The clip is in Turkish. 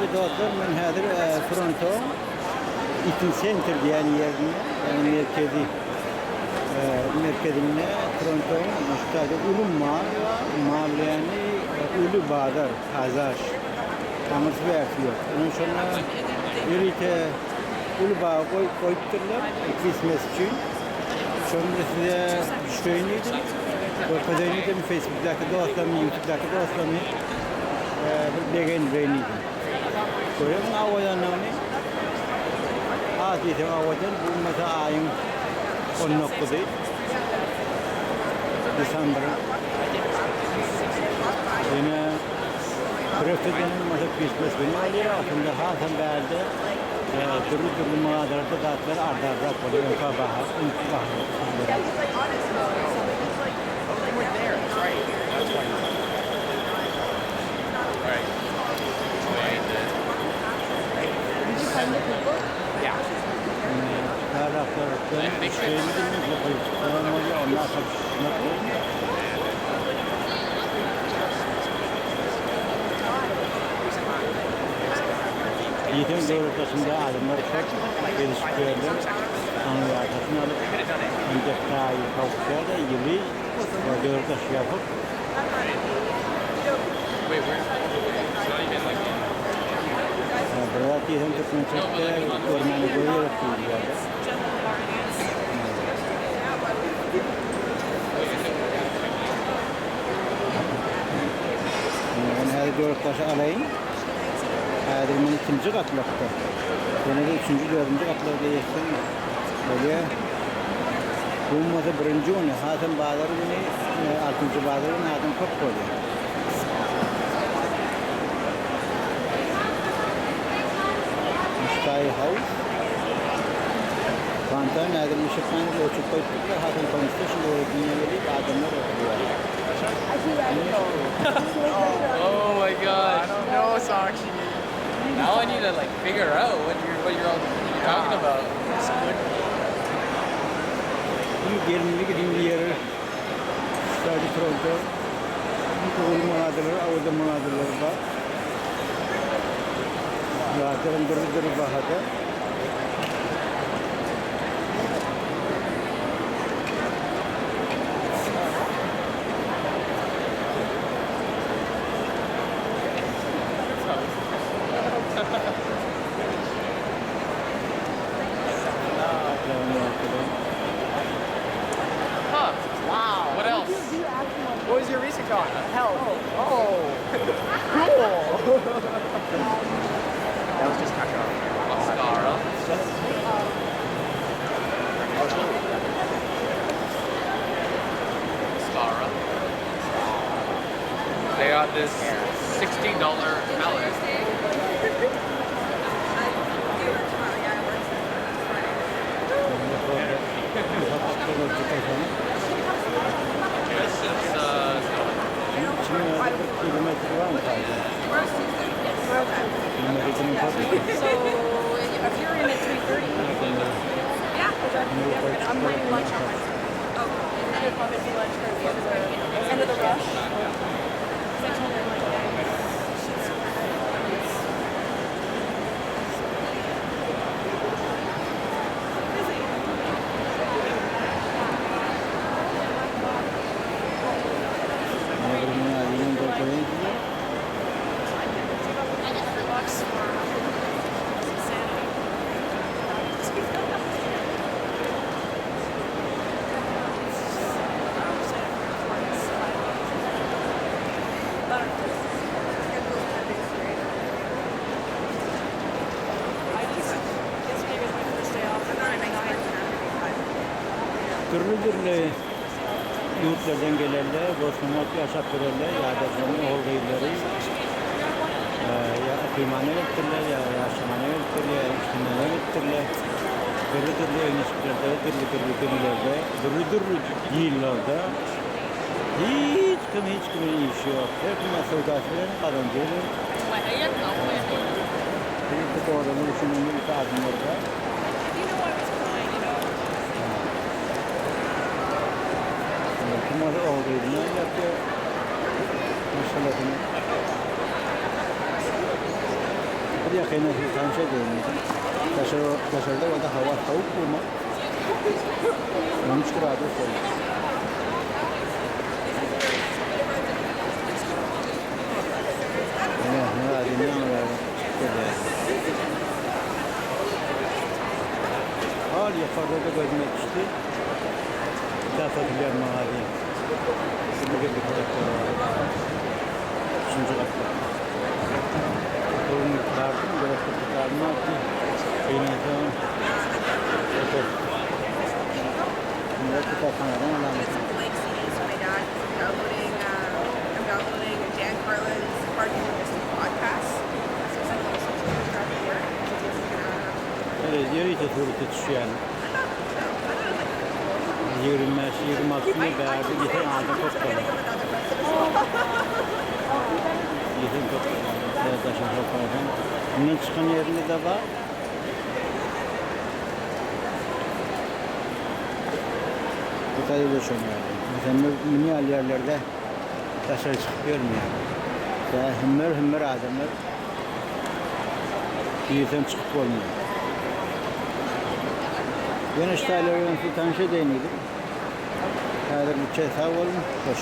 Sadece dostlar ben hazır Toronto Eaton Center diyen yerine yani merkezine Toronto müstahde Ulu Mal yani Ulu Badar Kazaş Tamız vertiyor. Onun sonra birlikte Ulu Bağ koyupturlar Christmas için. Sonra size söyleyeydim. Kazanıyordum Facebook'taki dostlarımı, YouTube'daki dostlarımı beğeniyordum. Sonra bu avadan ne? Aslında avadan bu mesela ayın 10'unda December. Yine Profesyonel mesela Christmas günü oluyor. Aslında hasan belde türlü mağazalarda dağıtlar arda koyuyor. Eğitim doğrultusunda adımlar çok geliştiriyorlar. Onun arkasını alıp ancak daha iyi kalkışıyor da yılı doğrultusu yapıp burada eğitim tutmuşlar ormanı koyuyor diyorlar. Ben her doğrultusu alayım. Adımın ikinci katlıkta. Sonra da üçüncü, dördüncü katlarda yaşam. Böyle bu masa birinci onu. Hasan Bağlar'ın altıncı Bağlar'ın hasan çok koyuyor. Müstahi House. Kantan adım ışıktan da uçuk koyduklar. Hasan konuştu. Şimdi o dünyayı adamlar okuyor. Oh my god. I don't know, Sakshi. Now I need to like figure out what you're all talking about. Bunu gelinlik edin bir yere sadece Toronto Kıvıl mağazaları, Avrupa mağazaları var. Zaten dırı bahada. Huh. Wow. What else? What was your recent con? Hell. Oh. Cool. That was just kind of Mascara. Mascara. They got this $60 palette. This is Kilometre var mı sadece? Kilometrenin tabii. So if you're in at 3:30, yeah, I'm planning lunch on my. Oh, it'll probably be lunch for the end of the rush. So I told her like türlü yurtlardan gelenler, Bosnamak yaşap verenler, yadırlarının oğulları, ya kıymane ettirler, ya yaşamane ettirler, ya içtimane ettirler. Türlü eniştelerde, türlü yıllarda hiç kimin işi yok. Hepimiz sevdasıyla kazancıyla. Bir de doğrudan düşünün bir adımlar var. Kumar olduğunu yaptı. Mesela yakına tanışa değildim. Dışarıda o da hava soğuk mu? 13 gradı soğuk. Ne var ne var? Hal yukarıda da görmek isti. Tafatiller mavi. Şimdi bir kitaplar var. Üçüncü katlar. Bunu vardım, böyle tutarım attı. Eyneden. Evet. Şimdi kitapxanadan alamet. Blank CDs for my dad. I'm downloading Dan Carlin's Parking Logistics podcast. So it's like a listen to it throughout the work. Evet, yeri de turiste düşüyor yani. 26'sını verdi, geçen aldı topladı. Geçen topladı. Evet, aşağı topladı. Bundan çıkan yerinde de var. Bu tadı da şöyle yani. Mesela mini yerlerde dışarı çıkıyor mu yani? Ya hümmür adamlar birden çıkıp olmuyor. Ben işte ailelerden tanışa değiniyordum. Hadi bu çay sağ olun, hoş.